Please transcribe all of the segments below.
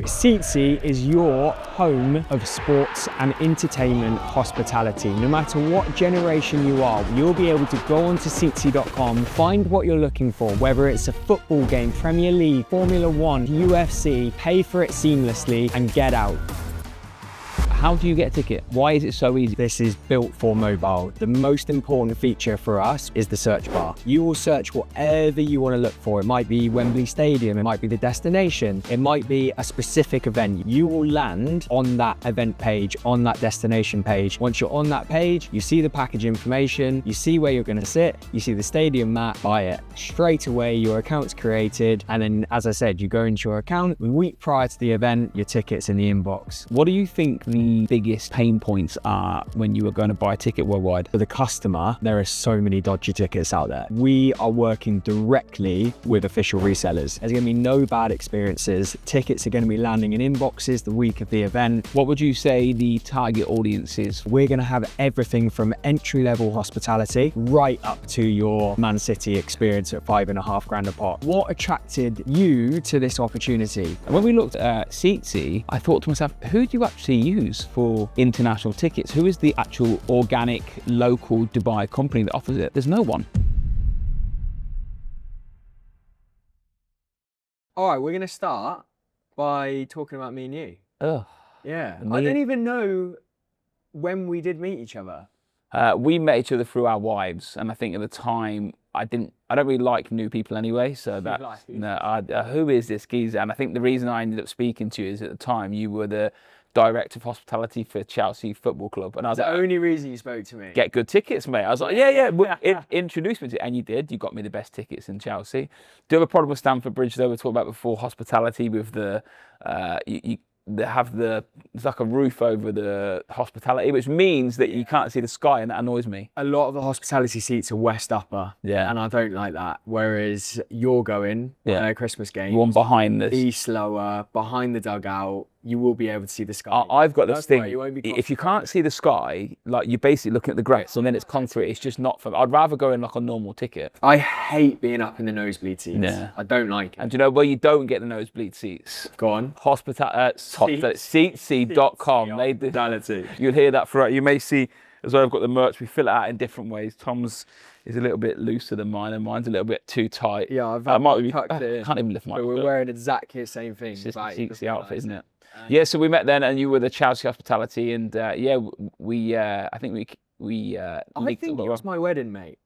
Seatsy is your home of sports and entertainment hospitality. No matter what generation you are, you'll be able to go onto Seatsy.com, find what you're looking for, whether it's a football game, Premier League, Formula One, UFC, pay for it seamlessly and get out. How do you get a ticket? Why is it so easy? This is built for mobile. The most important feature for us is the search bar. You will search whatever you want to look for. It might be Wembley Stadium, it might be the destination, it might be a specific event. You will land on that event page, on that destination page. Once you're on that page, you see the package information, you see where you're going to sit, you see the stadium map, buy it. Straight away, your account's created. And then, as I said, you go into your account. A week prior to the event, your ticket's in the inbox. What do you think the biggest pain points are when you are going to buy a ticket worldwide? For the customer, there are so many dodgy tickets out there. We are working directly with official resellers. There's going to be no bad experiences. Tickets are going to be landing in inboxes the week of the event. What would you say the target audience is? We're going to have everything from entry-level hospitality right up to your Man City experience at $5,500 a pop. What attracted you to this opportunity? And when we looked at Seatsy, I thought to myself, who do you actually use for international tickets? Who is the actual organic local Dubai company that offers it? There's no one. All right, we're going to start by talking about me and you. Ugh. Yeah. I don't even know when we did meet each other. We met each other through our wives, and I think at the time I don't really like new people anyway. So that who is this geezer? And I think the reason I ended up speaking to you is at the time you were the director of hospitality for Chelsea Football Club, and I was the only reason you spoke to me. Get good tickets, mate. I was like, yeah. Introduce me to it, and you did. You got me the best tickets in Chelsea. Do you have a problem with Stamford Bridge though? We talked about before hospitality with the they have it's like a roof over the hospitality, which means that you can't see the sky, and that annoys me. A lot of the hospitality seats are west upper, and I don't like that. Whereas you're going Christmas game, one behind this, east lower, behind the dugout, you will be able to see the sky. I've got this thing. If you can't see the sky, like you're basically looking at the grass, and then it's concrete. It's just not for me. I'd rather go in like a normal ticket. I hate being up in the nosebleed seats. Yeah, I don't like it. And do you know where you don't get the nosebleed seats? Go on. Seatsy.com. You'll hear that throughout. You may see as well. I've got the merch. We fill it out in different ways. Tom's is a little bit looser than mine, and mine's a little bit too tight. Yeah, I can't even lift mine. But we're wearing exactly the same thing. It's just the Seatsy outfit, isn't it? Yeah, so we met then, and you were the Chelsea hospitality, and I think it was my wedding, mate.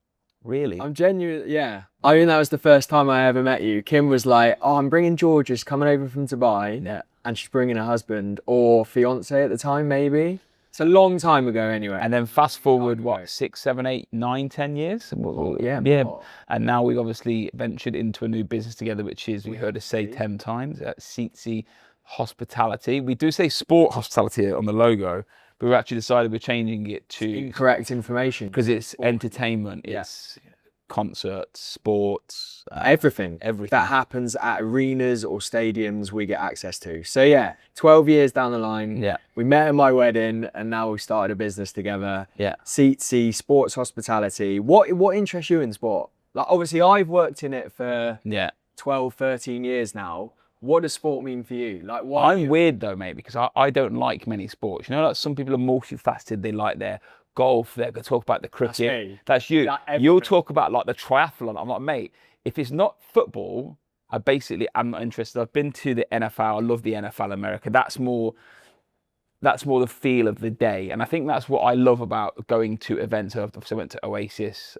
Really? I'm genuine. Yeah, I mean that was the first time I ever met you. Kim was like, "Oh, I'm bringing George's coming over from Dubai, and she's bringing her husband or fiance at the time, maybe." It's a long time ago, anyway. And then fast forward, 6, 7, 8, 9, 10 years? Yeah. And now we've obviously ventured into a new business together, which is, we heard us say 10 times, Seatsy Hospitality. We do say sport hospitality on the logo, but we've actually decided we're changing it to incorrect information because it's entertainment, it's concerts, sports, everything that happens at arenas or stadiums we get access to. So yeah, 12 years down the line, we met at my wedding, and now we started a business together. Seatsy Sports Hospitality. What interests you in sport? Like, obviously I've worked in it for 12, 13 years now. What does sport mean for you? Like, why? I'm weird though, mate, because I don't like many sports. You know, like some people are multifaceted. They like their golf. They're going to talk about the cricket. That's you. You'll talk about like the triathlon. I'm like, mate, if it's not football, I'm not interested. I've been to the NFL. I love the NFL America. That's more the feel of the day. And I think that's what I love about going to events. I went to Oasis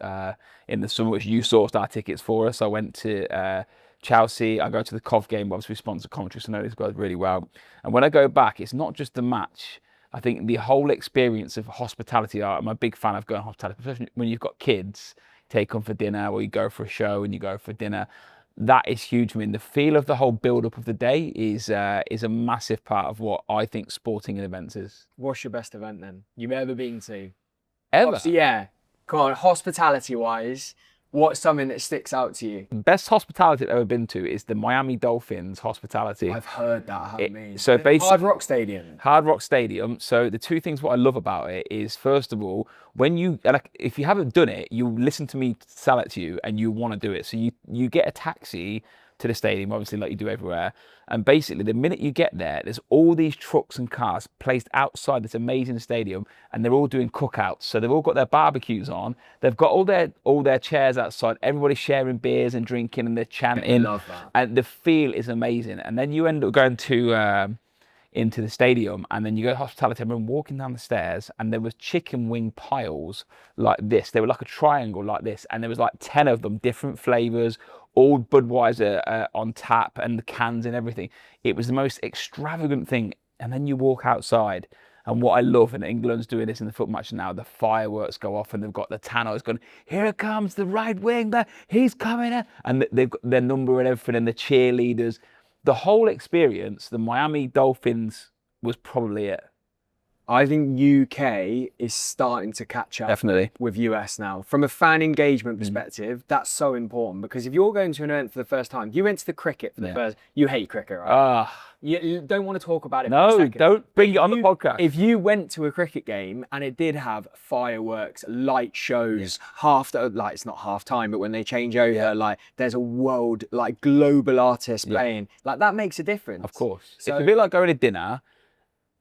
in the summer, which you sourced our tickets for us. I went to Chelsea. I go to the COV game, obviously we sponsor commentary, so I know these guys really well. And when I go back, it's not just the match. I think the whole experience of hospitality, I'm a big fan of going hospitality, especially when you've got kids, take them for dinner, or you go for a show and you go for dinner. That is huge for me. And the feel of the whole build-up of the day is a massive part of what I think sporting and events is. What's your best event then you've ever been to? Ever? Obviously, yeah. Come on, hospitality-wise, what's something that sticks out to you? Best hospitality I've ever been to is the Miami Dolphins hospitality. I've heard that, haven't I? So basically, Hard Rock Stadium. Hard Rock Stadium. So the two things what I love about it is, first of all, if you haven't done it, you listen to me sell it to you and you want to do it. So you get a taxi to the stadium, obviously like you do everywhere. And basically the minute you get there, there's all these trucks and cars placed outside this amazing stadium, and they're all doing cookouts. So they've all got their barbecues on. They've got all their chairs outside. Everybody's sharing beers and drinking, and they're chanting. I love that. And the feel is amazing. And then you end up going to into the stadium, and then you go to hospitality. I remember walking down the stairs, and there was chicken wing piles like this. They were like a triangle like this, and there was like 10 of them, different flavors, all Budweiser on tap, and the cans and everything. It was the most extravagant thing. And then you walk outside, and what I love, and England's doing this in the football match now, the fireworks go off, and they've got the tannoys going, here it comes, the right wing, he's coming in. And they've got their number and everything, and the cheerleaders. The whole experience, the Miami Dolphins was probably it. I think UK is starting to catch up Definitely with US now. From a fan engagement perspective, that's so important, because if you're going to an event for the first time, you went to the cricket for the first, you hate cricket, right? You don't want to talk about it for a second. Don't bring it on the podcast. If you went to a cricket game and it did have fireworks, light shows, it's not half time, but when they change over, like there's a world, like global artist playing, like that makes a difference. Of course. So, it's a bit like going to dinner.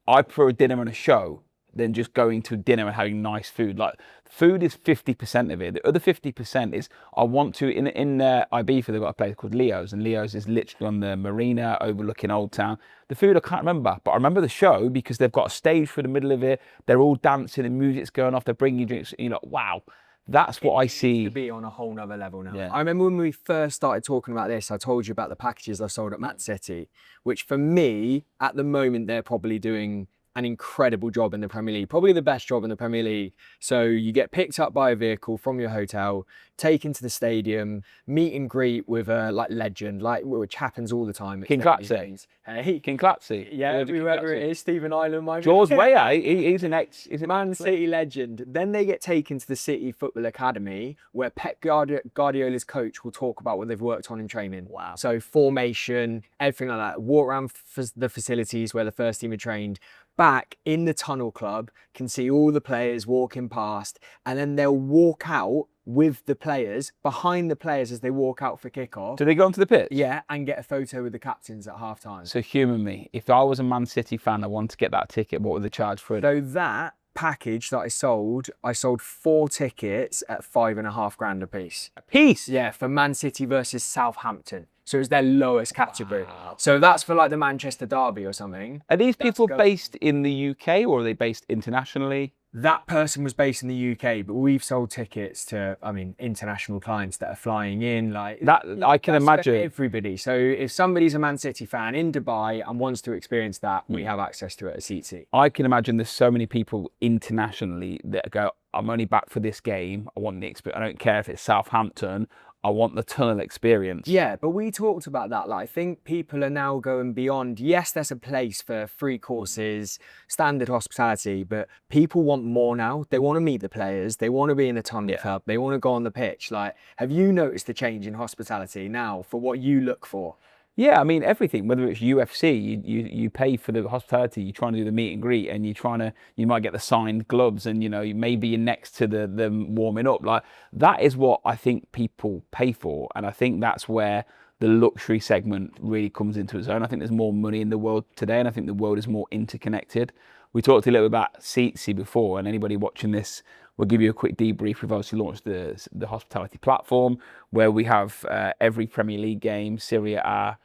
I prefer a dinner and a show than just going to dinner and having nice food. Like, food is 50% of it. The other 50% is I want to, in Ibiza, they've got a place called Leo's, and Leo's is literally on the marina overlooking Old Town. The food I can't remember, but I remember the show because they've got a stage for the middle of it. They're all dancing and music's going off. They're bringing you drinks. You're like, wow. That's what I see. To be on a whole nother level now. Yeah. I remember when we first started talking about this, I told you about the packages I sold at Man City, which for me, at the moment, they're probably doing an incredible job in the Premier League, probably the best job in the Premier League. So you get picked up by a vehicle from your hotel, taken to the stadium, meet and greet with a legend, which happens all the time. King Clatsy. Hey, King Clatsy. Yeah, whoever it is, Stephen Island, my George Weah, he's an Man City legend. Then they get taken to the City Football Academy, where Pep Guardiola's coach will talk about what they've worked on in training. Wow. So formation, everything like that. Walk around the facilities where the first team are trained. Back in the tunnel club, can see all the players walking past, and then they'll walk out with the players, behind the players as they walk out for kickoff. Do they go onto the pitch? Yeah, and get a photo with the captains at half time. So humour me. If I was a Man City fan, I wanted to get that ticket, what would the charge for it? So that package that I sold 4 tickets at $5,500 a piece. A piece? Yeah, for Man City versus Southampton. So it was their lowest category. Wow. So that's for like the Manchester Derby or something. Are these people based in the UK, or are they based internationally? That person was based in the UK, but we've sold tickets to, international clients that are flying in. Like that, I can imagine. For everybody. So if somebody's a Man City fan in Dubai and wants to experience that, we have access to it at Seatsy. I can imagine there's so many people internationally that go, I'm only back for this game. I want the experience. I don't care if it's Southampton. I want the tunnel experience. Yeah, but we talked about that. Like, I think people are now going beyond. Yes, there's a place for free courses, standard hospitality, but people want more now. They want to meet the players. They want to be in the tunnel club. They want to go on the pitch. Like, have you noticed the change in hospitality now for what you look for? Yeah, I mean, everything, whether it's UFC, you pay for the hospitality, you're trying to do the meet and greet, and you might get the signed gloves, and maybe you're next to them warming up. Like, that is what I think people pay for, and I think that's where the luxury segment really comes into its own. I think there's more money in the world today, and I think the world is more interconnected. We talked a little bit about Seatsy before, and anybody watching this, we'll give you a quick debrief. We've obviously launched the hospitality platform where we have every Premier League game, Serie A,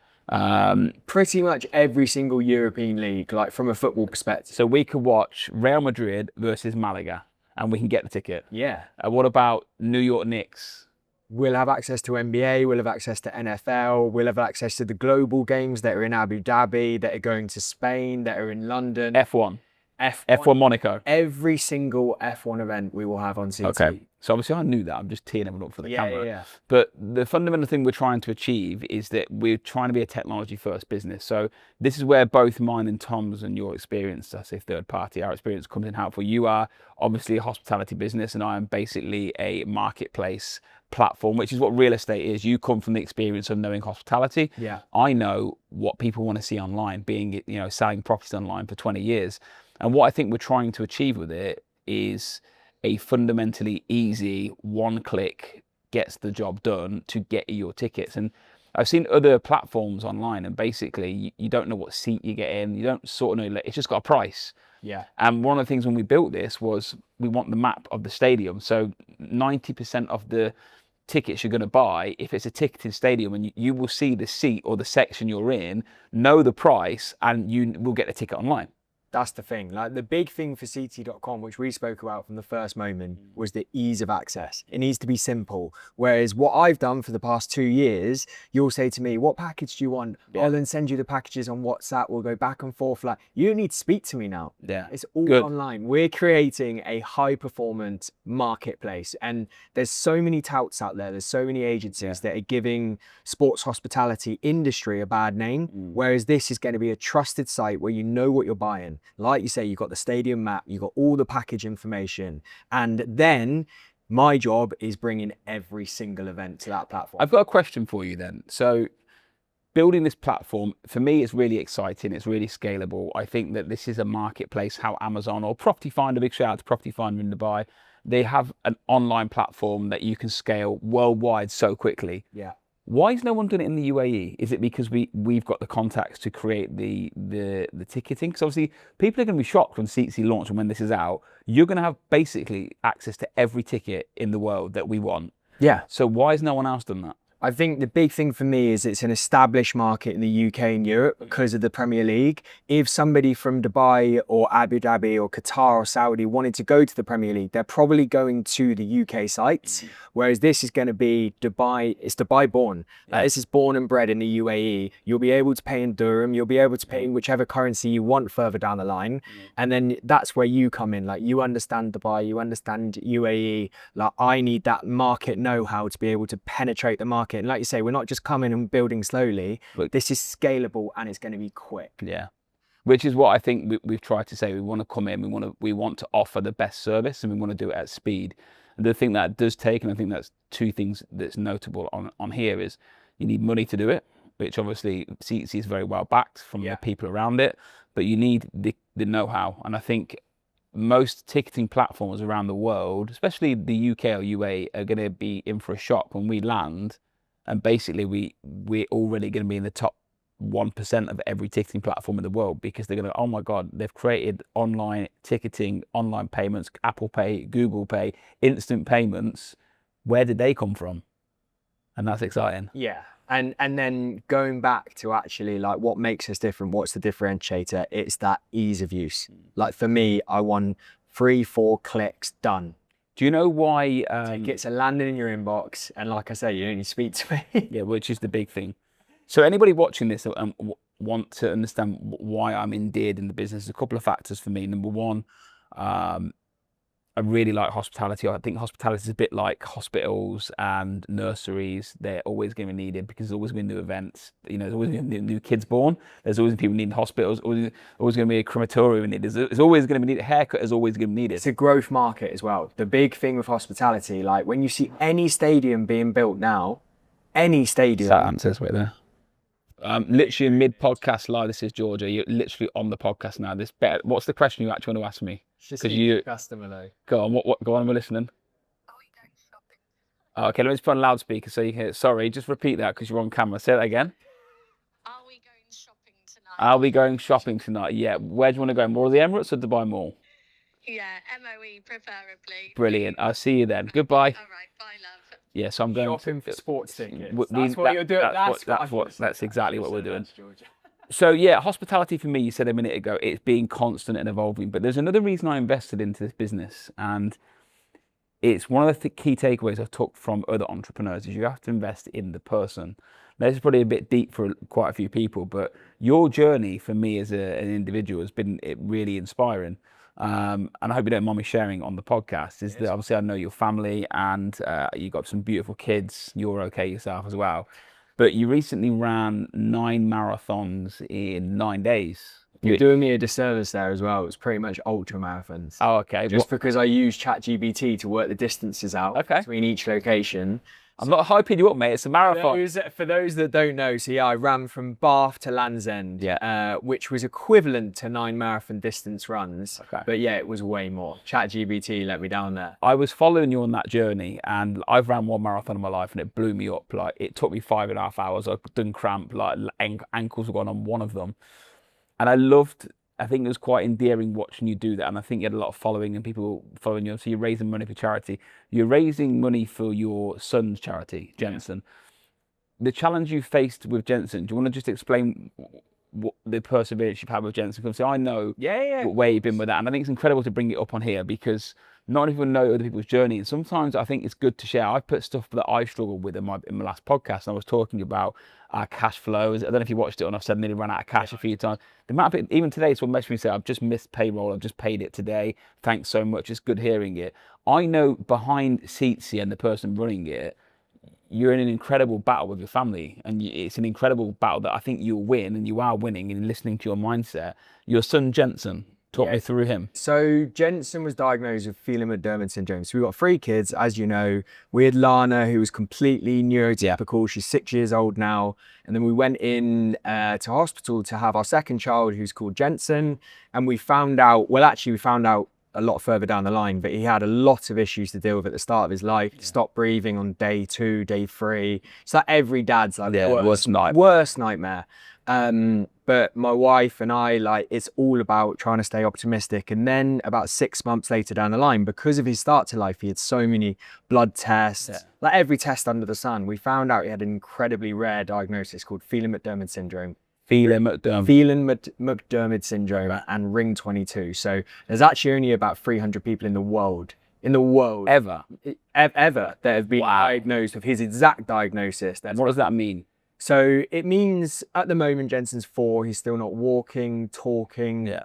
pretty much every single European league, like from a football perspective. So we could watch Real Madrid versus Malaga, and we can get the ticket. Yeah. What about New York Knicks? We'll have access to NBA, we'll have access to NFL, we'll have access to the global games that are in Abu Dhabi, that are going to Spain, that are in London. F1 Monaco. Every single F1 event we will have on CT. Okay. So obviously I knew that. I'm just teeing everyone up for the camera. Yeah. But the fundamental thing we're trying to achieve is that we're trying to be a technology first business. So this is where both mine and Tom's and your experience, I say third party, our experience comes in helpful. You are obviously a hospitality business, and I am basically a marketplace platform, which is what real estate is. You come from the experience of knowing hospitality. Yeah. I know what people want to see online, being, selling properties online for 20 years. And what I think we're trying to achieve with it is a fundamentally easy one-click gets the job done to get you your tickets. And I've seen other platforms online, and basically you don't know what seat you get in. You don't sort of know. It's just got a price. Yeah. And one of the things when we built this was we want the map of the stadium. So 90% of the tickets you're going to buy, if it's a ticketed stadium, and you will see the seat or the section you're in, know the price, and you will get the ticket online. That's the thing. Like the big thing for Seatsy.com, which we spoke about from the first moment, was the ease of access. It needs to be simple. Whereas what I've done for the past 2 years, you'll say to me, what package do you want? Yeah. I'll then send you the packages on WhatsApp. We'll go back and forth. Like, you don't need to speak to me now. Yeah. It's all Good. online. We're creating a high performance marketplace. And there's so many touts out there. There's so many agencies that are giving sports hospitality industry a bad name. Whereas this is going to be a trusted site where you know what you're buying. Like you say, you've got the stadium map, you've got all the package information, and then my job is bringing every single event to that platform. I've got a question for you then. So building this platform, for me, is really exciting. It's really scalable. I think that this is a marketplace, how Amazon or Property Finder, big shout out to Property Finder in Dubai, they have an online platform that you can scale worldwide so quickly. Yeah. Why is no one doing it in the UAE? Is it because we've got the contacts to create the ticketing? Because obviously people are going to be shocked when Seatsy launch and when this is out. You're going to have basically access to every ticket in the world that we want. Yeah. So why has no one else done that? I think the big thing for me is it's an established market in the UK and Europe because of the Premier League. If somebody from Dubai or Abu Dhabi or Qatar or Saudi wanted to go to the Premier League, they're probably going to the UK sites. Whereas this is going to be Dubai, it's Dubai born. This is born and bred in the UAE. You'll be able to pay in dirham, you'll be able to pay in whichever currency you want further down the line. And then that's where you come in. Like, you understand Dubai, you understand UAE. Like, I need that market know-how to be able to penetrate the market. And like you say, we're not just coming and building slowly. But this is scalable and it's going to be quick. Yeah. Which is what I think we've tried to say. We want to come in, we want to offer the best service, and we want to do it at speed. And the thing that does take, and I think that's two things that's notable on here, is you need money to do it, which obviously Seatsy is very well backed from the people around it, but you need the know-how. And I think most ticketing platforms around the world, especially the UK or UAE, are going to be in for a shock when we land. And basically we're already going to be in the top 1% of every ticketing platform in the world, because they're going to, oh my God, they've created online ticketing, online payments, Apple Pay, Google Pay, instant payments. Where did they come from? And that's exciting. Yeah. And then going back to actually like what makes us different, what's the differentiator? It's that ease of use. Like for me, I want 3-4 clicks done. Do you know why? Tickets are landing in your inbox, and like I say, you don't need to speak to me. Yeah, which is the big thing. So anybody watching this want to understand why I'm endeared in the business, there's a couple of factors for me. Number one, I really like hospitality. I think hospitality is a bit like hospitals and nurseries. They're always going to be needed because there's always going to be new events. You know, there's always going to be new kids born. There's always people needing hospitals. Always going to be a crematorium needed. There's always going to be needed. Haircut is always going to be needed. It's a growth market as well. The big thing with hospitality, like when you see any stadium being built now, any stadium. That answers right there. Literally mid podcast live. This is Georgia. You're literally on the podcast now. What's the question you actually want to ask me? Because you customer though. Go on. What? Go on. We're listening. Are we going shopping? Okay, let me just put on loudspeaker so you can hear. Sorry, just repeat that because you're on camera. Say that again. Are we going shopping tonight? Are we going shopping tonight? Yeah. Where do you want to go? More of the Emirates or Dubai Mall? Yeah, MOE preferably. Brilliant. I'll see you then. Goodbye. All right, bye, love. Yeah, so I'm going shopping for sports tickets. That's what you're doing. That's exactly what we're doing. So yeah, hospitality for me, you said a minute ago, it's being constant and evolving. But there's another reason I invested into this business, and it's one of the key takeaways I took from other entrepreneurs is you have to invest in the person. Now, this is probably a bit deep for quite a few people, but your journey for me as an individual has been really inspiring. And I hope you don't mind me sharing on the podcast, is that obviously I know your family and you got some beautiful kids. You're okay yourself as well. But you recently ran 9 marathons in 9 days. You're doing me a disservice there as well. It's pretty much ultra marathons. Oh, okay. Just because I use ChatGPT to work the distances out between each location. I'm not hyping you up, mate. It's a marathon. For those that don't know, so yeah, I ran from Bath to Land's End, which was equivalent to 9 marathon distance runs. Okay. But yeah, it was way more. ChatGPT let me down there. I was following you on that journey, and I've ran 1 marathon in my life, and it blew me up. Like, it took me 5.5 hours. I done cramp, like ankles were gone on one of them, and I think it was quite endearing watching you do that, and I think you had a lot of following and people following you. So you're raising money for charity. You're raising money for your son's charity, Jensen. Yeah. The challenge you faced with Jensen, do you want to just explain what the perseverance you've had with Jensen? Because I know where you've been with that, and I think it's incredible to bring it up on here because not enough people know other people's journey, and sometimes I think it's good to share. I've put stuff that I struggled with in my last podcast, and I was talking about our cash flows. I don't know if you watched it or not. I've said I nearly ran out of cash a few times. The amount of even today, someone messaged me and said, I've just missed payroll, I've just paid it today. Thanks so much. It's good hearing it. I know behind Seatsy and the person running it, you're in an incredible battle with your family, and it's an incredible battle that I think you'll win, and you are winning in listening to your mindset. Your son Jensen, talk me through him. So Jensen was diagnosed with Phelan-McDermid syndrome. So we've got 3 kids, as you know. We had Lana, who was completely neurotypical. She's 6 years old now. And then we went in to hospital to have our second child, who's called Jensen. And we found out, we found out a lot further down the line, but he had a lot of issues to deal with at the start of his life. He stopped breathing on day 2, day 3. It's like every dad's like worst nightmare. But my wife and I, it's all about trying to stay optimistic. And then about 6 months later down the line, because of his start to life, he had so many blood tests, like every test under the sun, we found out he had an incredibly rare diagnosis called Phelan-McDermid syndrome. Phelan-McDermid syndrome and ring 22. So there's actually only about 300 people in the world ever that have been diagnosed with his exact diagnosis. What does that mean? So it means at the moment Jensen's 4, he's still not walking, talking,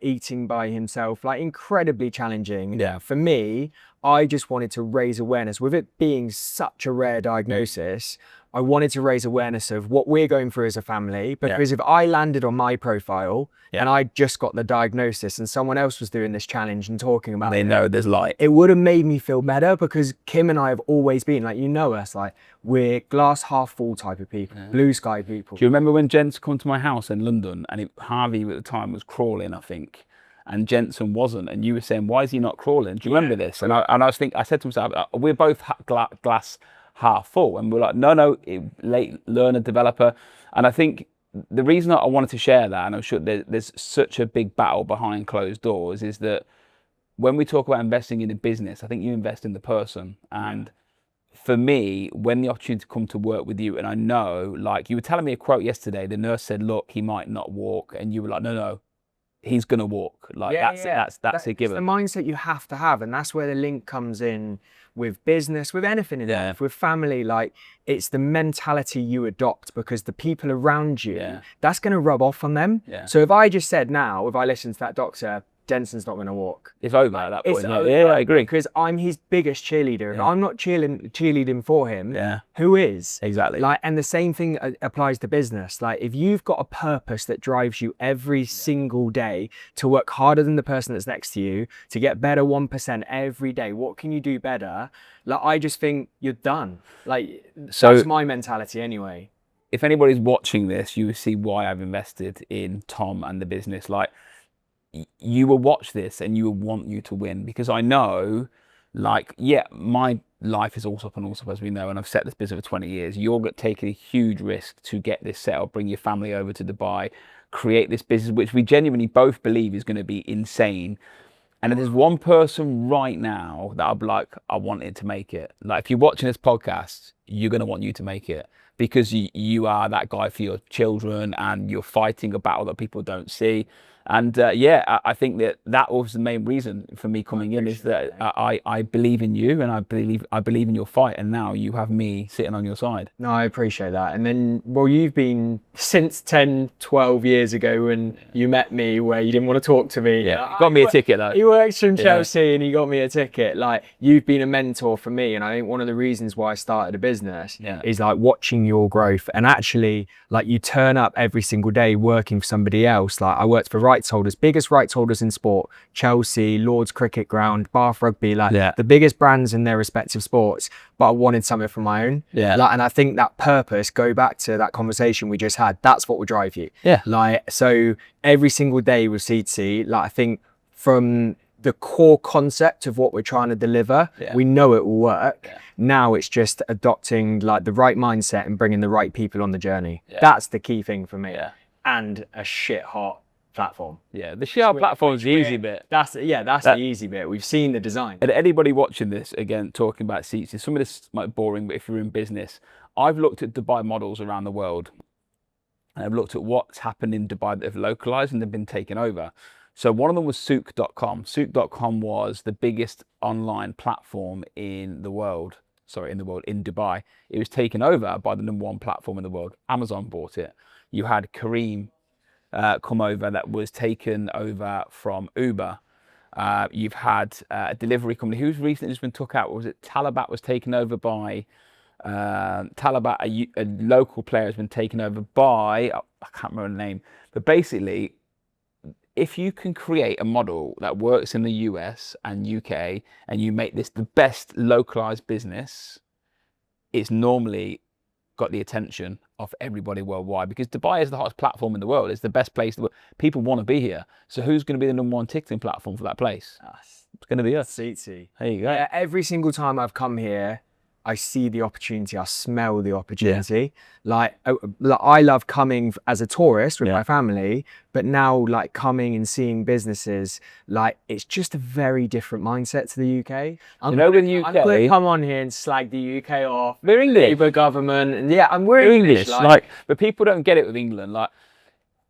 eating by himself, like incredibly challenging. For me, I just wanted to raise awareness. With it being such a rare diagnosis, I wanted to raise awareness of what we're going through as a family, because if I landed on my profile and I just got the diagnosis and someone else was doing this challenge and talking about it, they know there's light. It would have made me feel better, because Kim and I have always been, like, you know us, like we're glass half full type of people, blue sky people. Do you remember when Jensen come to my house in London and Harvey at the time was crawling, I think, and Jensen wasn't, and you were saying, why is he not crawling? Do you remember this? And I was thinking, I said to myself, we're both glass half full, and we're like, no, late learner, developer. And I think the reason that I wanted to share that, and I'm sure there's such a big battle behind closed doors, is that when we talk about investing in a business, I think you invest in the person. And for me, when the opportunity to come to work with you, and I know, like you were telling me a quote yesterday, the nurse said, look, he might not walk, and you were like, no, he's gonna walk. Like that's a given. It's the mindset you have to have, and that's where the link comes in with business, with anything in life, with family. Like, it's the mentality you adopt, because the people around you, that's gonna rub off on them. So if I just said now, if I listen to that doctor, Jensen's not going to walk. It's over at that point. I agree. Because I'm his biggest cheerleader. If I'm not cheerleading for him, who is? Exactly. Like, and the same thing applies to business. Like, if you've got a purpose that drives you every single day to work harder than the person that's next to you, to get better 1% every day, what can you do better? Like, I just think you're done. Like, that's my mentality anyway. If anybody's watching this, you will see why I've invested in Tom and the business. Like, you will watch this and you will want you to win, because I know, like, my life is all up and all up, as we know, and I've set this business for 20 years. You're taking a huge risk to get this set up, bring your family over to Dubai, create this business, which we genuinely both believe is going to be insane. And if there's one person right now that I'll be like, I wanted to make it. Like, if you're watching this podcast, you're going to want you to make it, because you are that guy for your children, and you're fighting a battle that people don't see. And I think that was the main reason for me coming in, is that I believe in you, and I believe in your fight, and now you have me sitting on your side. No, I appreciate that. And then, well, you've been since 10, 12 years ago when you met me, where you didn't want to talk to me. Yeah, you got me a ticket though. He works from Chelsea and he got me a ticket. Like, you've been a mentor for me, and I think one of the reasons why I started a business is like watching your growth, and actually, like, you turn up every single day working for somebody else. Like, I worked for rights holders, biggest rights holders in sport, Chelsea, Lord's Cricket Ground, Bath Rugby, like Yeah. the biggest brands in their respective sports, but I wanted something from my own. Yeah. Like, and I think that purpose, go back to that conversation we just had, that's what will drive you. Yeah. Like, so every single day with Seatsy, like I think from the core concept of what we're trying to deliver, Yeah. we know it will work. Yeah. Now it's just adopting like the right mindset and bringing the right people on the journey. Yeah. That's the key thing for me. Yeah. And a shit hot platform. Yeah, the share platform is the easy bit. That's the easy bit. We've seen the design. And anybody watching this, again, talking about Seatsy, some of this might be boring, but if you're in business, I've looked at Dubai models around the world, and I've looked at what's happened in Dubai that have localized and they've been taken over. So one of them was souk.com. Souk.com was the biggest online platform in the world. Sorry, in Dubai. It was taken over by the #1 platform in the world. Amazon bought it. You had Kareem come over, that was taken over from Uber. You've had a delivery company who's recently just been took out. Was it Talabat was taken over by Talabat, a local player has been taken over by, I can't remember the name, but basically, if you can create a model that works in the US and UK and you make this the best localized business, it's normally got the attention of everybody worldwide, because Dubai is the hottest platform in the world. It's the best place. People want to be here. So who's going to be the #1 ticketing platform for that place? It's going to be us. Seatsy. There you go. Yeah, every single time I've come here, I see the opportunity, I smell the opportunity. Like I love coming as a tourist with my family, but now like coming and seeing businesses, like it's just a very different mindset to the UK. You know, with UK, I'm going to come on here and slag the UK off. We're English. Labour government, and we're English. Like, but people don't get it with England. Like,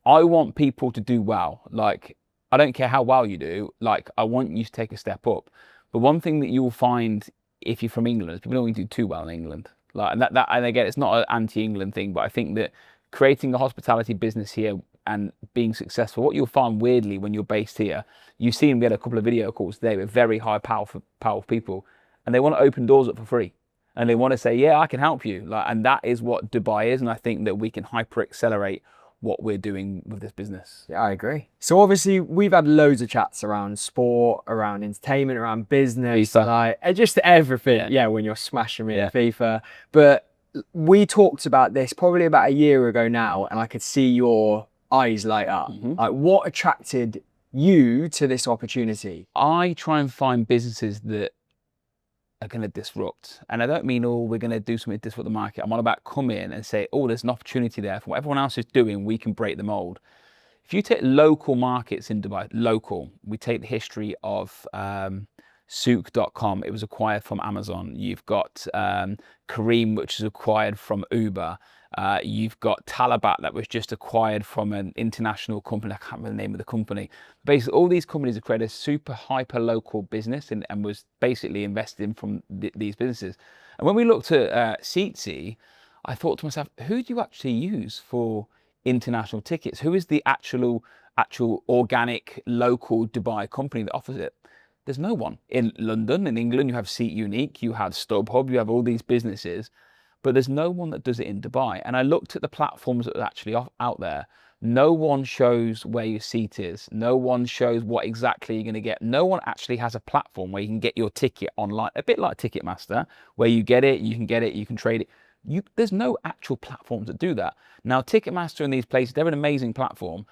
I want people to do well. Like, I don't care how well you do. Like, I want you to take a step up. But one thing that you will find if you're from England is people don't do too well in England. Like, and again, it's not an anti-England thing, but I think that creating a hospitality business here and being successful, what you'll find weirdly when you're based here, you've seen, we had a couple of video calls today with very high, powerful people, and they want to open doors up for free. And they want to say, yeah, I can help you. Like, and that is what Dubai is. And I think that we can hyper accelerate what we're doing with this business. Yeah, I agree. So obviously we've had loads of chats around sport, around entertainment, around business, FIFA. like just everything. Yeah, when you're smashing me at FIFA. But we talked about this probably about a year ago now, and I could see your eyes light up. Like, what attracted you to this opportunity? I try and find businesses that are going to disrupt. And I don't mean, oh, we're going to do something to disrupt the market. I'm on about come in and say, oh, there's an opportunity there. For what everyone else is doing, we can break the mold. If you take local markets in Dubai, we take the history of souk.com. It was acquired from Amazon. You've got Kareem, which is acquired from Uber. You've got Talabat that was just acquired from an international company. I can't remember the name of the company. Basically, all these companies have created a super hyper local business and was basically invested in from these businesses. And when we looked at Seatsy, I thought to myself, who do you actually use for international tickets? Who is the actual organic local Dubai company that offers it? There's no one. In London, in England, you have Seat Unique, you have StubHub, you have all these businesses, but there's no one that does it in Dubai. And I looked at the platforms that are actually out there. No one shows where your seat is. No one shows what exactly you're going to get. No one actually has a platform where you can get your ticket online, a bit like Ticketmaster, where you get it, you can trade it. There's no actual platforms that do that. Now, Ticketmaster and these places, they're an amazing platform,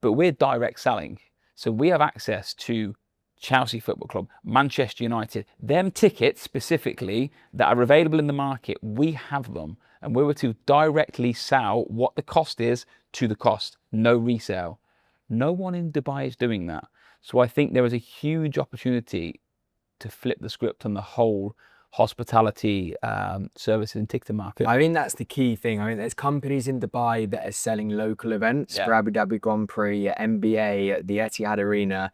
but we're direct selling. So we have access to Chelsea Football Club, Manchester United, them tickets specifically that are available in the market, we have them. And we were to directly sell what the cost is to the cost, no resale. No one in Dubai is doing that. So I think there is a huge opportunity to flip the script on the whole hospitality services and ticketing market. I think that's the key thing. I mean, there's companies in Dubai that are selling local events for Abu Dhabi Grand Prix, NBA, the Etihad Arena.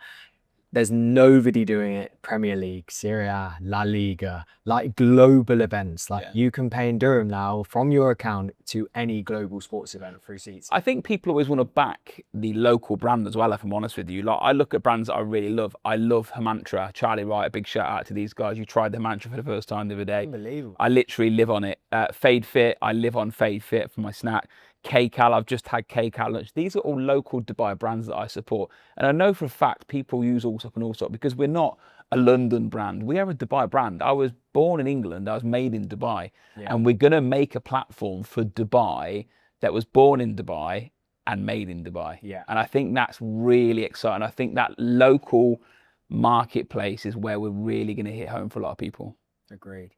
There's nobody doing it. Premier League, Serie A, La Liga, like global events. Like you can pay in dirham now from your account to any global sports event through Seatsy. I think people always want to back the local brand as well, if I'm honest with you. Like, I look at brands that I really love. I love Himantra, Charlie Wright, a big shout out to these guys. You tried the Himantra for the first time the other day. Unbelievable. I literally live on it. Fade Fit, I live on Fade Fit for my snack. KCAL, I've just had KCAL lunch. These are all local Dubai brands that I support. And I know for a fact people use Allsop and Allsop because we're not a London brand. We are a Dubai brand. I was born in England. I was made in Dubai. And we're going to make a platform for Dubai that was born in Dubai and made in Dubai. And I think that's really exciting. I think that local marketplace is where we're really going to hit home for a lot of people. Agreed.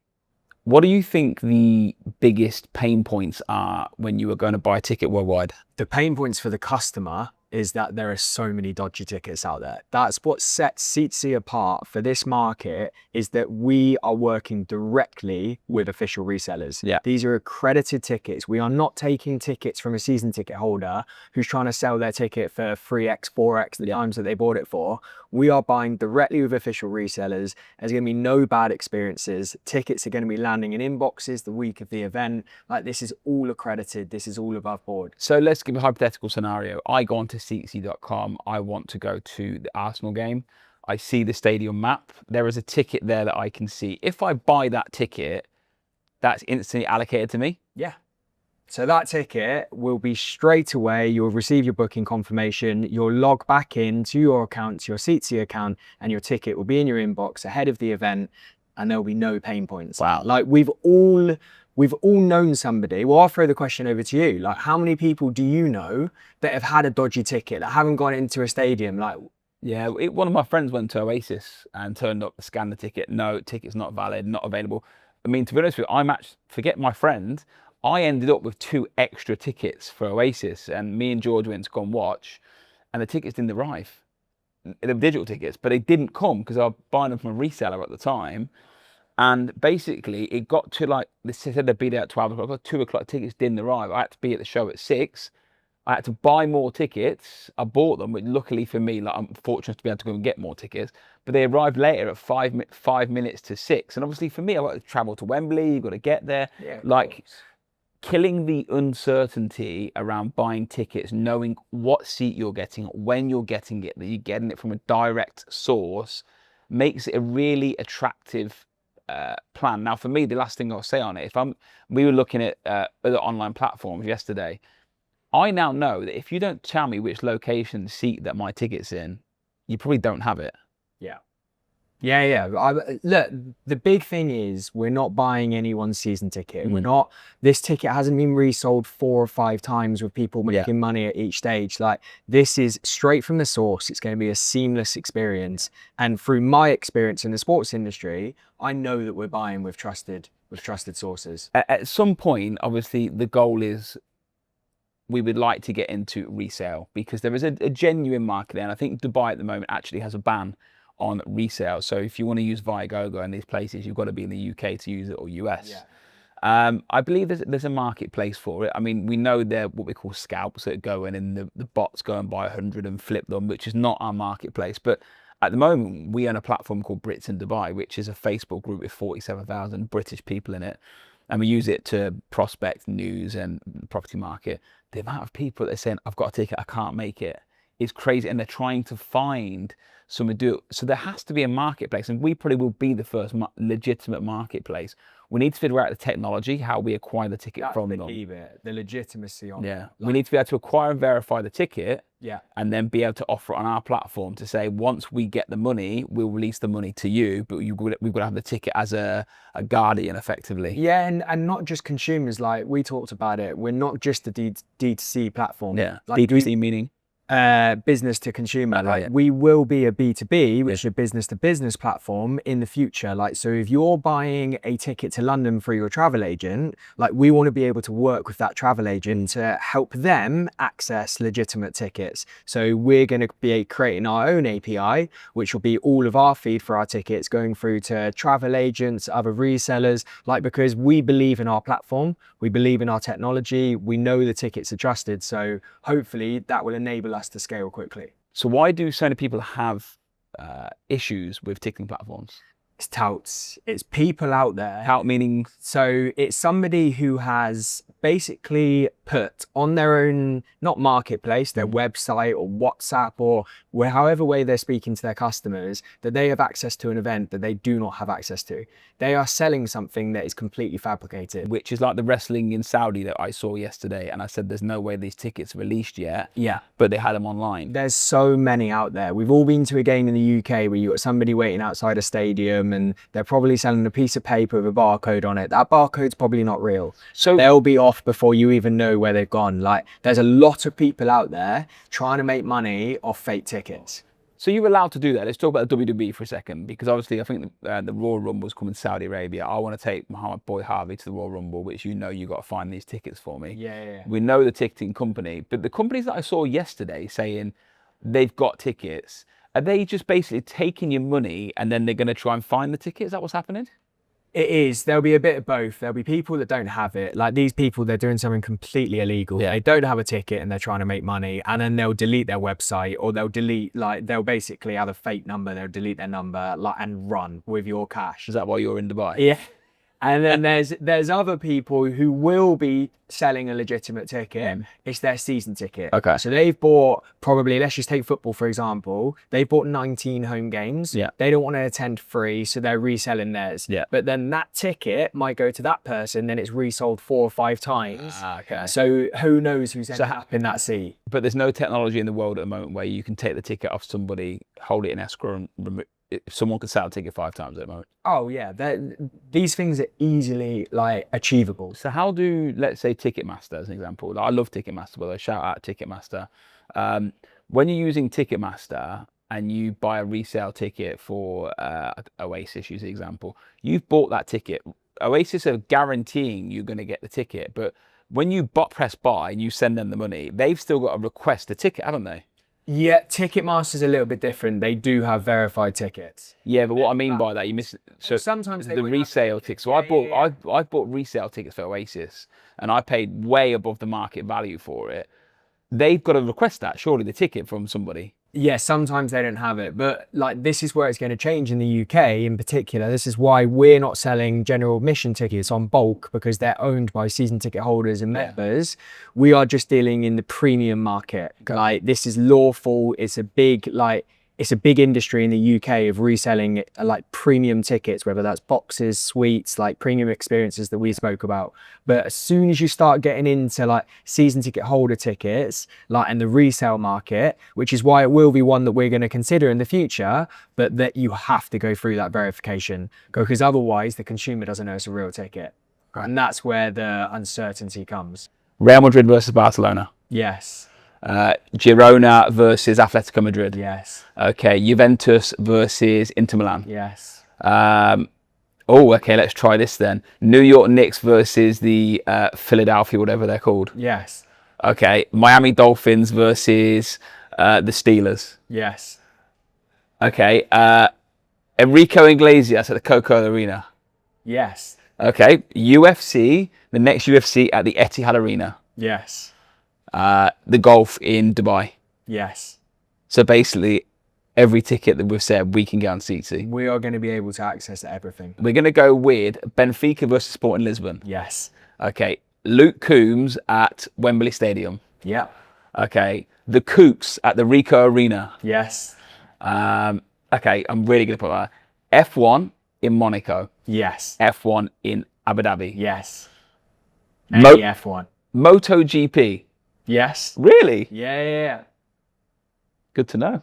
What do you think the biggest pain points are when you are going to buy a ticket worldwide? The pain points for the customer is that there are so many dodgy tickets out there. That's what sets Seatsy apart for this market, is that we are working directly with official resellers. These are accredited tickets. We are not taking tickets from a season ticket holder who's trying to sell their ticket for 3x, 4x the times that they bought it for. We are buying directly with official resellers. There's going to be no bad experiences. Tickets are going to be landing in inboxes the week of the event. Like, this is all accredited. This is all above board. So let's give a hypothetical scenario. I go onto Seatsy.com. I want to go to the Arsenal game. I see the stadium map. There is a ticket there that I can see. If I buy that ticket, that's instantly allocated to me? Yeah. So that ticket will be straight away, you'll receive your booking confirmation, you'll log back into your account, to your Seatsy account, and your ticket will be in your inbox ahead of the event, and there'll be no pain points. Wow. Like, we've all known somebody. Well, I'll throw the question over to you. Like, how many people do you know that have had a dodgy ticket, that haven't gone into a stadium? Like, yeah, one of my friends went to Oasis and turned up to scan the ticket. No, ticket's not valid, not available. I mean, to be honest with you, forget my friend, I ended up with 2 extra tickets for Oasis, and me and George went to go and watch, and the tickets didn't arrive. They were digital tickets, but they didn't come because I was buying them from a reseller at the time. And basically, it got to, like, they said they'd be there at 12 o'clock, 2 o'clock, tickets didn't arrive. I had to be at the show at 6. I had to buy more tickets. I bought them, which luckily for me, like, I'm fortunate to be able to go and get more tickets. But they arrived later at 5 minutes to 6. And obviously for me, I've got to travel to Wembley, you've got to get there. yeah, Like, killing the uncertainty around buying tickets, knowing what seat you're getting, when you're getting it, that you're getting it from a direct source, makes it a really attractive plan. Now, for me, the last thing I'll say on it, we were looking at other online platforms yesterday. I now know that if you don't tell me which location seat that my ticket's in, you probably don't have it. Yeah. Look, the big thing is we're not buying anyone's season ticket. This ticket hasn't been resold 4 or 5 times with people making money at each stage. Like, this is straight from the source. It's going to be a seamless experience. And through my experience in the sports industry, I know that we're buying with trusted sources. At some point, obviously, the goal is we would like to get into resale, because there is a genuine market there. And I think Dubai at the moment actually has a ban on resale. So if you want to use Viagogo and these places, you've got to be in the UK to use it, or US. I believe there's a marketplace for it. I mean, we know they're what we call scalps that go in, and the bots go and buy 100 and flip them, which is not our marketplace. But at the moment, we own a platform called Brits in Dubai, which is a Facebook group with 47,000 British people in it. And we use it to prospect news and the property market. The amount of people that are saying, I've got a ticket, I can't make it, is crazy. And they're trying to find someone to do it. So there has to be a marketplace, and we probably will be the first legitimate marketplace. We need to figure out the technology, how we acquire the ticket from them. That's the key bit, the legitimacy on it. We need to be able to acquire and verify the ticket, Yeah. and then be able to offer it on our platform to say, once we get the money, we'll release the money to you, but we've got to have the ticket as a guardian, effectively. Yeah, and not just consumers. Like, we talked about it, we're not just a D2C platform. Yeah, Like, D2C meaning? Business to consumer. Right, yeah. We will be a B2B, which is a business to business platform in the future. Like, so if you're buying a ticket to London through your travel agent, like, we want to be able to work with that travel agent to help them access legitimate tickets. So we're going to be creating our own API, which will be all of our feed for our tickets going through to travel agents, other resellers, like, because we believe in our platform, we believe in our technology, we know the tickets are trusted. So hopefully that will enable us to scale quickly. So why do so many people have issues with ticketing platforms? It's touts. It's people out there. Tout meaning? So it's somebody who has basically put on their own, not marketplace, their website or WhatsApp or however way they're speaking to their customers, that they have access to an event that they do not have access to. They are selling something that is completely fabricated. Which is like the wrestling in Saudi that I saw yesterday. And I said, there's no way these tickets are released yet. Yeah. But they had them online. There's so many out there. We've all been to a game in the UK where you got somebody waiting outside a stadium and they're probably selling a piece of paper with a barcode on it. That barcode's probably not real. So they'll be off before you even know where they've gone. Like, there's a lot of people out there trying to make money off fake tickets. So you're allowed to do that. Let's talk about the WWE for a second, because obviously I think the Royal Rumble's coming to Saudi Arabia. I want to take my boy Harvey to the Royal Rumble, which you got to find these tickets for me. Yeah. We know the ticketing company, but the companies that I saw yesterday saying they've got tickets, are they just basically taking your money and then they're going to try and find the tickets? Is that what's happening? It is. There'll be a bit of both. There'll be people that don't have it. Like these people, they're doing something completely illegal. Yeah. They don't have a ticket and they're trying to make money. And then they'll delete their website, or they'll delete, they'll basically have a fake number. They'll delete their number and run with your cash. Is that why you're in Dubai? Yeah. And then there's other people who will be selling a legitimate ticket. It's their season ticket. Okay. So they've bought probably, let's just take football for example. They've bought 19 home games. Yeah. They don't want to attend free, so they're reselling theirs. Yeah. But then that ticket might go to that person, then it's resold 4 or 5 times. Okay. So who knows who's ended up in that seat? But there's no technology in the world at the moment where you can take the ticket off somebody, hold it in escrow, and remove. If someone could sell a ticket 5 times at the moment. Oh yeah, these things are easily achievable. So how do, let's say, Ticketmaster as an example? I love Ticketmaster, by the way, shout out Ticketmaster. When you're using Ticketmaster and you buy a resale ticket for Oasis, use the example, you've bought that ticket. Oasis are guaranteeing you're going to get the ticket, but when you press buy and you send them the money, they've still got to request the ticket, haven't they? Yeah, Ticketmaster's a little bit different. They do have verified tickets. Yeah, but what I mean by that, you miss. So sometimes the resale tickets. So I bought resale tickets for Oasis, and I paid way above the market value for it. They've got to request that, surely, the ticket from somebody. Yeah, sometimes they don't have it, but this is where it's going to change in the UK in particular. This is why we're not selling general admission tickets on bulk, because they're owned by season ticket holders and members. We are just dealing in the premium market. This is lawful. It's a big it's a big industry in the UK of reselling premium tickets, whether that's boxes, suites, premium experiences that we spoke about. But as soon as you start getting into season ticket holder tickets, and the resale market, which is why it will be one that we're going to consider in the future, but that you have to go through that verification, because otherwise the consumer doesn't know it's a real ticket. Right. And that's where the uncertainty comes. Real Madrid versus Barcelona. Yes. Girona versus Atletico Madrid. Yes. Okay, Juventus versus Inter Milan. Yes. Okay, let's try this then. New York Knicks versus the Philadelphia, whatever they're called. Yes. Okay, Miami Dolphins versus the Steelers. Yes. Okay, Enrico Iglesias at the Coca-Cola Arena. Yes. Okay, UFC, the next UFC at the Etihad Arena. Yes. The golf in Dubai. Yes. So basically, every ticket that we've said, we can get on Seatsy. We are going to be able to access everything. We're going to go with Benfica versus Sporting Lisbon. Yes. Okay. Luke Coombs at Wembley Stadium. Yeah. Okay. The Coups at the Ricoh Arena. Yes. Okay, I'm really going to put that. F1 in Monaco. Yes. F1 in Abu Dhabi. Yes. F1. MotoGP. Yes. Really? Yeah. Good to know.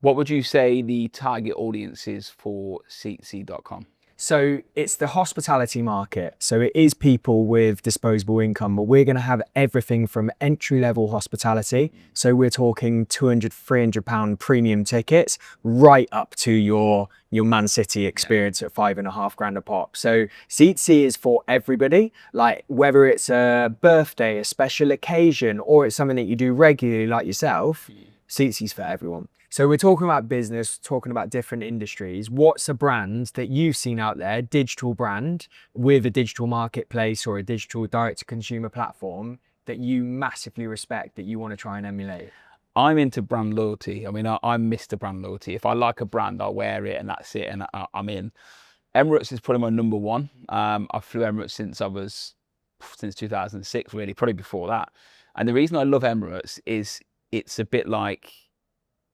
What would you say the target audience is for Seatsy.com? So it's the hospitality market. So it is people with disposable income, but we're going to have everything from entry-level hospitality. So we're talking £200, £300 premium tickets, right up to your Man City experience at £5,500 a pop. So Seatsy is for everybody, whether it's a birthday, a special occasion, or it's something that you do regularly like yourself, Seatsy's for everyone. So we're talking about business, talking about different industries. What's a brand that you've seen out there, digital brand with a digital marketplace or a digital direct-to-consumer platform that you massively respect, that you want to try and emulate? I'm into brand loyalty. I mean, I'm Mr. Brand Loyalty. If I like a brand, I'll wear it and that's it, and I'm in. Emirates is probably my number one. I flew Emirates since 2006, really, probably before that. And the reason I love Emirates is it's a bit like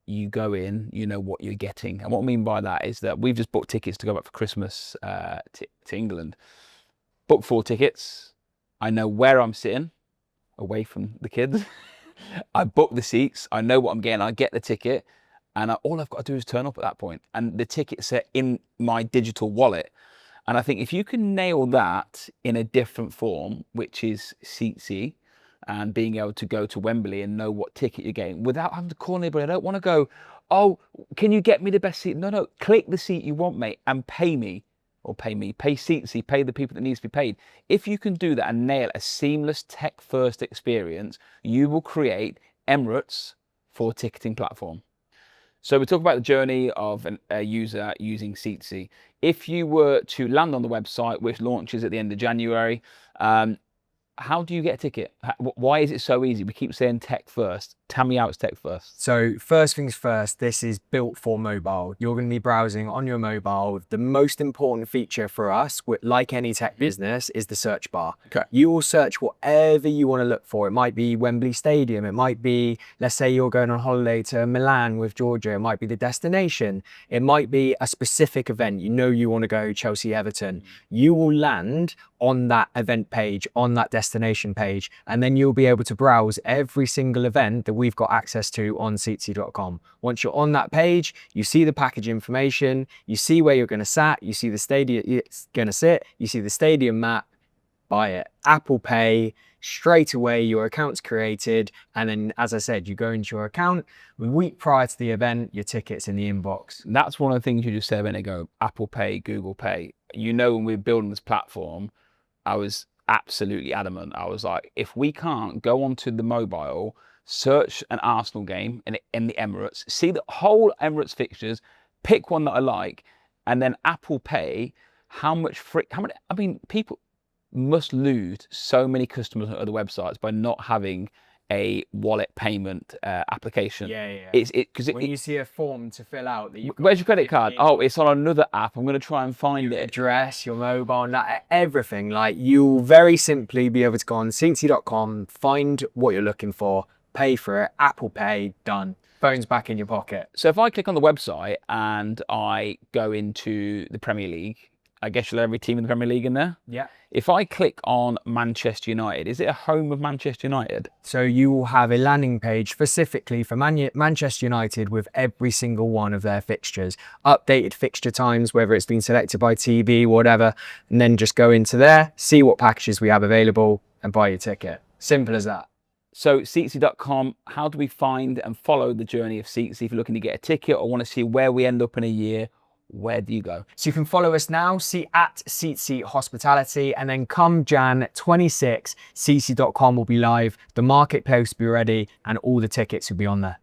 you go in, you know what you're getting. And what I mean by that is that we've just booked tickets to go back for Christmas to England. Booked 4 tickets. I know where I'm sitting, away from the kids. I book the seats. I know what I'm getting. I get the ticket. And all I've got to do is turn up at that point. And the tickets are in my digital wallet. And I think if you can nail that in a different form, which is Seatsy, and being able to go to Wembley and know what ticket you're getting without having to call anybody. I don't want to go, oh, can you get me the best seat? No, click the seat you want, mate, and pay me. Or pay Seatsy, pay the people that needs to be paid. If you can do that and nail a seamless tech-first experience, you will create Emirates for a ticketing platform. So we talk about the journey of a user using Seatsy. If you were to land on the website, which launches at the end of January, how do you get a ticket? Why is it so easy? We keep saying tech first. Tell me how it's tech first. So first things first, this is built for mobile. You're going to be browsing on your mobile. The most important feature for us, like any tech business, is the search bar. Okay. You will search whatever you want to look for. It might be Wembley Stadium. It might be, let's say you're going on holiday to Milan with Georgia. It might be the destination. It might be a specific event. You know you want to go Chelsea Everton. You will land on that event page, on that destination page, and then you'll be able to browse every single event that we've got access to on Seatsy.com. Once you're on that page, you see the package information, you see where you're going to sat, you see the stadium it's going to sit, you see the stadium map, buy it. Apple Pay, straight away your account's created, and then as I said, you go into your account a week prior to the event, your ticket's in the inbox. That's one of the things you just said a minute ago, Apple Pay, Google Pay. You know, when we were building this platform, I was absolutely adamant. I was like, if we can't go onto the mobile, search an Arsenal game in the Emirates, see the whole Emirates fixtures, pick one that I like, and then Apple Pay, people must lose so many customers on other websites by not having a wallet payment application. Yeah. When you see a form to fill out, that where's your credit card? Oh, it's on another app. I'm going to try and find your it. Address, your mobile, everything. Like, you'll very simply be able to go on Seatsy.com, find what you're looking for, pay for it, Apple Pay, done. Phone's back in your pocket. So if I click on the website and I go into the Premier League, I guess you'll have every team in the Premier League in there? Yeah. If I click on Manchester United, is it a home of Manchester United? So you will have a landing page specifically for Manchester United with every single one of their fixtures, updated fixture times, whether it's been selected by TV, whatever, and then just go into there, see what packages we have available and buy your ticket. Simple as that. So Seatsy.com, how do we find and follow the journey of Seatsy? If you're looking to get a ticket or want to see where we end up in a year, where do you go? So you can follow us now, at Seatsy Hospitality, and then come Jan 26, Seatsy.com will be live, the marketplace will be ready, and all the tickets will be on there.